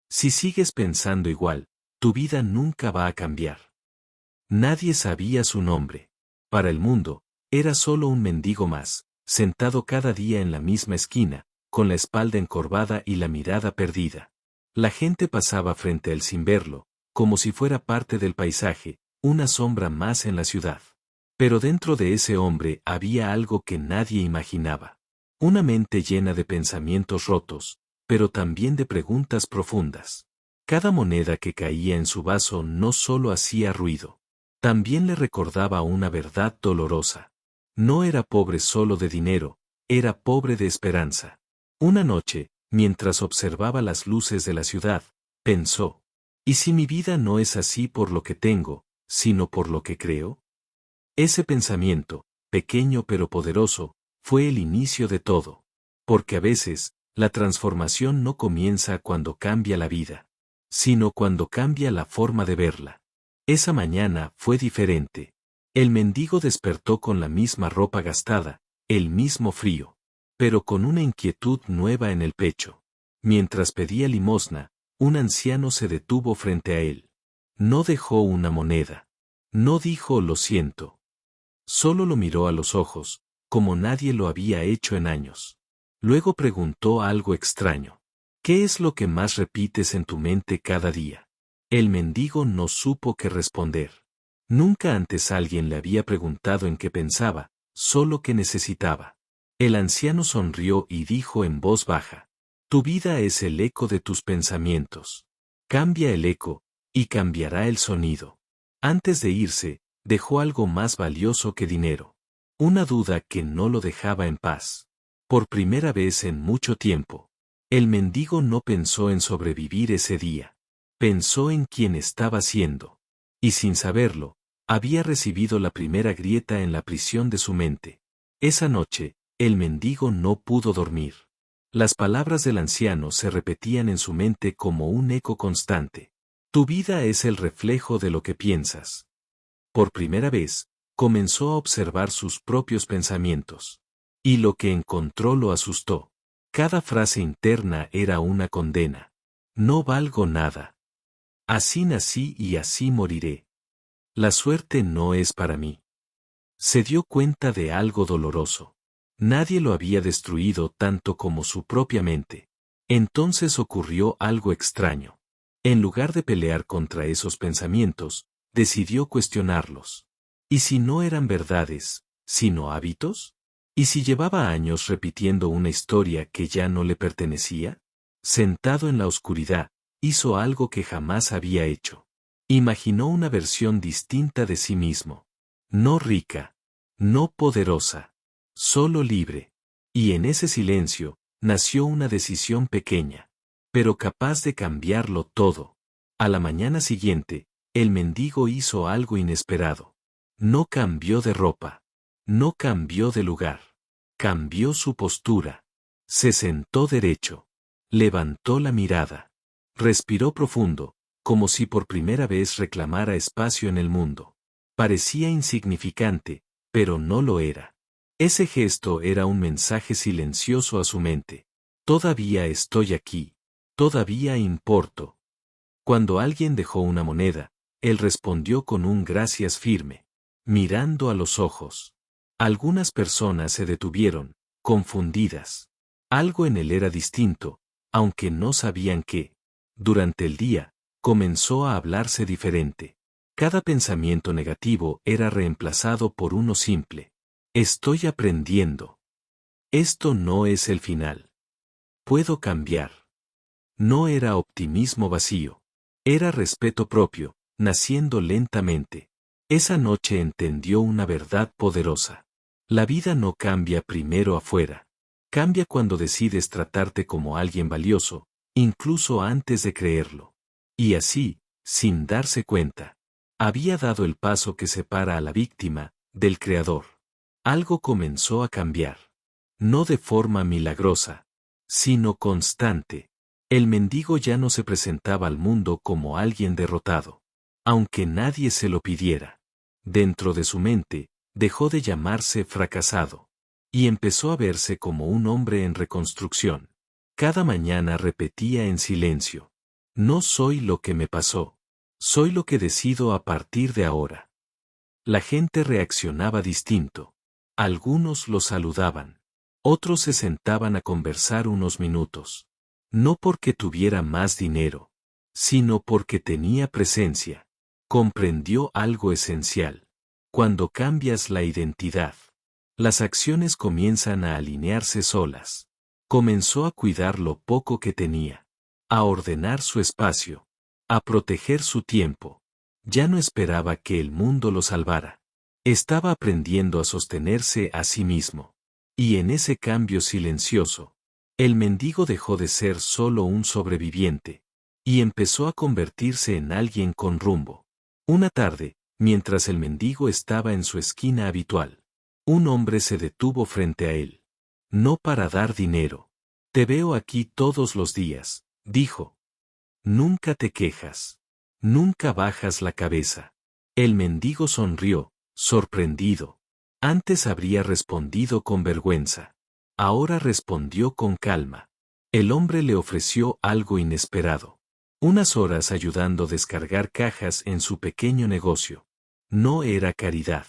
Si sigues pensando igual, tu vida nunca va a cambiar. Nadie sabía su nombre. Para el mundo, era solo un mendigo más, sentado cada día en la misma esquina, con la espalda encorvada y la mirada perdida. La gente pasaba frente a él sin verlo, como si fuera parte del paisaje, una sombra más en la ciudad. Pero dentro de ese hombre había algo que nadie imaginaba. Una mente llena de pensamientos rotos, pero también de preguntas profundas. Cada moneda que caía en su vaso no solo hacía ruido, también le recordaba una verdad dolorosa. No era pobre solo de dinero, era pobre de esperanza. Una noche, mientras observaba las luces de la ciudad, pensó, ¿y si mi vida no es así por lo que tengo, sino por lo que creo? Ese pensamiento, pequeño pero poderoso, fue el inicio de todo. Porque a veces, la transformación no comienza cuando cambia la vida, sino cuando cambia la forma de verla. Esa mañana fue diferente. El mendigo despertó con la misma ropa gastada, el mismo frío, pero con una inquietud nueva en el pecho. Mientras pedía limosna, un anciano se detuvo frente a él. No dejó una moneda. No dijo lo siento. Solo lo miró a los ojos, como nadie lo había hecho en años. Luego preguntó algo extraño. ¿Qué es lo que más repites en tu mente cada día? El mendigo no supo qué responder. Nunca antes alguien le había preguntado en qué pensaba, solo qué necesitaba. El anciano sonrió y dijo en voz baja: tu vida es el eco de tus pensamientos. Cambia el eco, y cambiará el sonido. Antes de irse, dejó algo más valioso que dinero. Una duda que no lo dejaba en paz. Por primera vez en mucho tiempo, el mendigo no pensó en sobrevivir ese día. Pensó en quién estaba siendo. Y sin saberlo, había recibido la primera grieta en la prisión de su mente. Esa noche, el mendigo no pudo dormir. Las palabras del anciano se repetían en su mente como un eco constante. Tu vida es el reflejo de lo que piensas. Por primera vez, comenzó a observar sus propios pensamientos. Y lo que encontró lo asustó. Cada frase interna era una condena. No valgo nada. Así nací y así moriré. La suerte no es para mí. Se dio cuenta de algo doloroso. Nadie lo había destruido tanto como su propia mente. Entonces ocurrió algo extraño. En lugar de pelear contra esos pensamientos, decidió cuestionarlos. ¿Y si no eran verdades, sino hábitos? ¿Y si llevaba años repitiendo una historia que ya no le pertenecía? Sentado en la oscuridad, hizo algo que jamás había hecho. Imaginó una versión distinta de sí mismo. No rica, no poderosa, solo libre. Y en ese silencio, nació una decisión pequeña, pero capaz de cambiarlo todo. A la mañana siguiente, el mendigo hizo algo inesperado. No cambió de ropa. No cambió de lugar. Cambió su postura. Se sentó derecho. Levantó la mirada. Respiró profundo, como si por primera vez reclamara espacio en el mundo. Parecía insignificante, pero no lo era. Ese gesto era un mensaje silencioso a su mente. Todavía estoy aquí. Todavía importo. Cuando alguien dejó una moneda, él respondió con un gracias firme, mirando a los ojos. Algunas personas se detuvieron, confundidas. Algo en él era distinto, aunque no sabían qué. Durante el día, comenzó a hablarse diferente. Cada pensamiento negativo era reemplazado por uno simple. Estoy aprendiendo. Esto no es el final. Puedo cambiar. No era optimismo vacío. Era respeto propio, naciendo lentamente. Esa noche entendió una verdad poderosa. La vida no cambia primero afuera. Cambia cuando decides tratarte como alguien valioso, incluso antes de creerlo. Y así, sin darse cuenta, había dado el paso que separa a la víctima del creador. Algo comenzó a cambiar. No de forma milagrosa, sino constante. El mendigo ya no se presentaba al mundo como alguien derrotado, aunque nadie se lo pidiera. Dentro de su mente, dejó de llamarse fracasado, y empezó a verse como un hombre en reconstrucción. Cada mañana repetía en silencio: No soy lo que me pasó. Soy lo que decido a partir de ahora. La gente reaccionaba distinto. Algunos lo saludaban. Otros se sentaban a conversar unos minutos. No porque tuviera más dinero, sino porque tenía presencia. Comprendió algo esencial. Cuando cambias la identidad, las acciones comienzan a alinearse solas. Comenzó a cuidar lo poco que tenía, a ordenar su espacio, a proteger su tiempo. Ya no esperaba que el mundo lo salvara. Estaba aprendiendo a sostenerse a sí mismo. Y en ese cambio silencioso, el mendigo dejó de ser solo un sobreviviente, y empezó a convertirse en alguien con rumbo. Una tarde, mientras el mendigo estaba en su esquina habitual, un hombre se detuvo frente a él. No para dar dinero. Te veo aquí todos los días, dijo. Nunca te quejas. Nunca bajas la cabeza. El mendigo sonrió, sorprendido. Antes habría respondido con vergüenza. Ahora respondió con calma. El hombre le ofreció algo inesperado. Unas horas ayudando a descargar cajas en su pequeño negocio. No era caridad.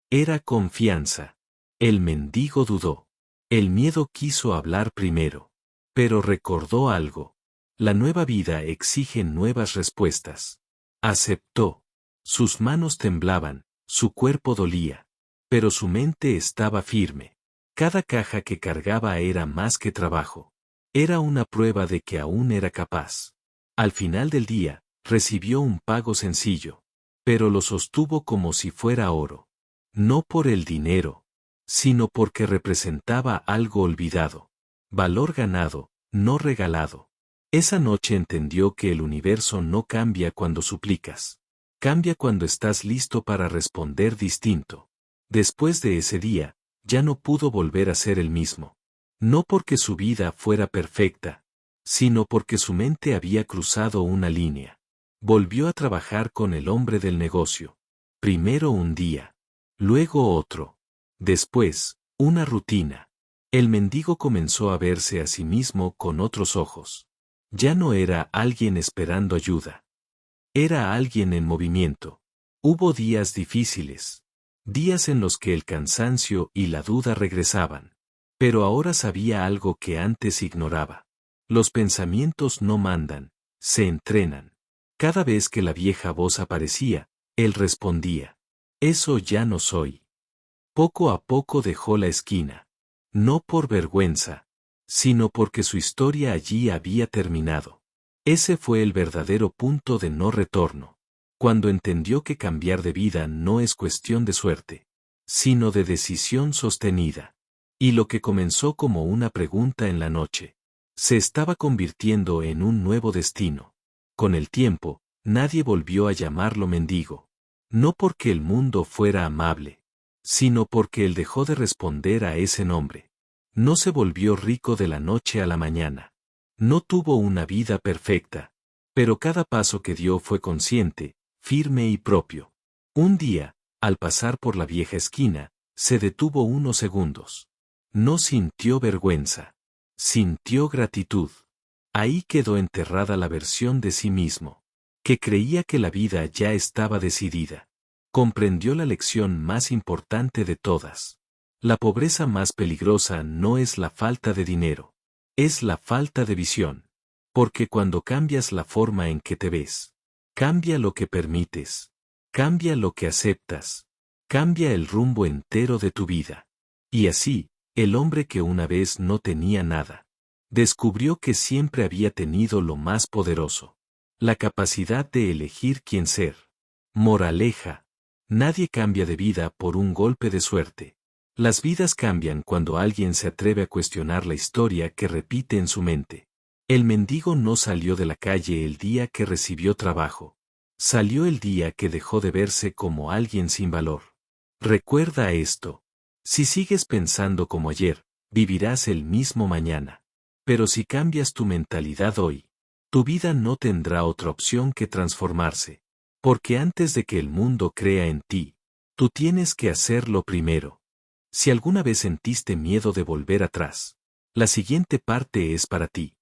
Era confianza. El mendigo dudó. El miedo quiso hablar primero. Pero recordó algo. La nueva vida exige nuevas respuestas. Aceptó. Sus manos temblaban, su cuerpo dolía. Pero su mente estaba firme. Cada caja que cargaba era más que trabajo. Era una prueba de que aún era capaz. Al final del día, recibió un pago sencillo. Pero lo sostuvo como si fuera oro. No por el dinero, sino porque representaba algo olvidado. Valor ganado, no regalado. Esa noche entendió que el universo no cambia cuando suplicas. Cambia cuando estás listo para responder distinto. Después de ese día, ya no pudo volver a ser el mismo. No porque su vida fuera perfecta, sino porque su mente había cruzado una línea. Volvió a trabajar con el hombre del negocio. Primero un día. Luego otro. Después, una rutina. El mendigo comenzó a verse a sí mismo con otros ojos. Ya no era alguien esperando ayuda. Era alguien en movimiento. Hubo días difíciles. Días en los que el cansancio y la duda regresaban. Pero ahora sabía algo que antes ignoraba. Los pensamientos no mandan, se entrenan. Cada vez que la vieja voz aparecía, él respondía. Eso ya no soy. Poco a poco dejó la esquina. No por vergüenza, sino porque su historia allí había terminado. Ese fue el verdadero punto de no retorno. Cuando entendió que cambiar de vida no es cuestión de suerte, sino de decisión sostenida. Y lo que comenzó como una pregunta en la noche, se estaba convirtiendo en un nuevo destino. Con el tiempo, nadie volvió a llamarlo mendigo. No porque el mundo fuera amable, sino porque él dejó de responder a ese nombre. No se volvió rico de la noche a la mañana. No tuvo una vida perfecta, pero cada paso que dio fue consciente, firme y propio. Un día, al pasar por la vieja esquina, se detuvo unos segundos. No sintió vergüenza. Sintió gratitud. Ahí quedó enterrada la versión de sí mismo, que creía que la vida ya estaba decidida. Comprendió la lección más importante de todas. La pobreza más peligrosa no es la falta de dinero, es la falta de visión. Porque cuando cambias la forma en que te ves, cambia lo que permites, cambia lo que aceptas, cambia el rumbo entero de tu vida. Y así, el hombre que una vez no tenía nada, descubrió que siempre había tenido lo más poderoso, la capacidad de elegir quién ser. Moraleja: nadie cambia de vida por un golpe de suerte. Las vidas cambian cuando alguien se atreve a cuestionar la historia que repite en su mente. El mendigo no salió de la calle el día que recibió trabajo. Salió el día que dejó de verse como alguien sin valor. Recuerda esto. Si sigues pensando como ayer, vivirás el mismo mañana. Pero si cambias tu mentalidad hoy, tu vida no tendrá otra opción que transformarse. Porque antes de que el mundo crea en ti, tú tienes que hacerlo primero. Si alguna vez sentiste miedo de volver atrás, la siguiente parte es para ti.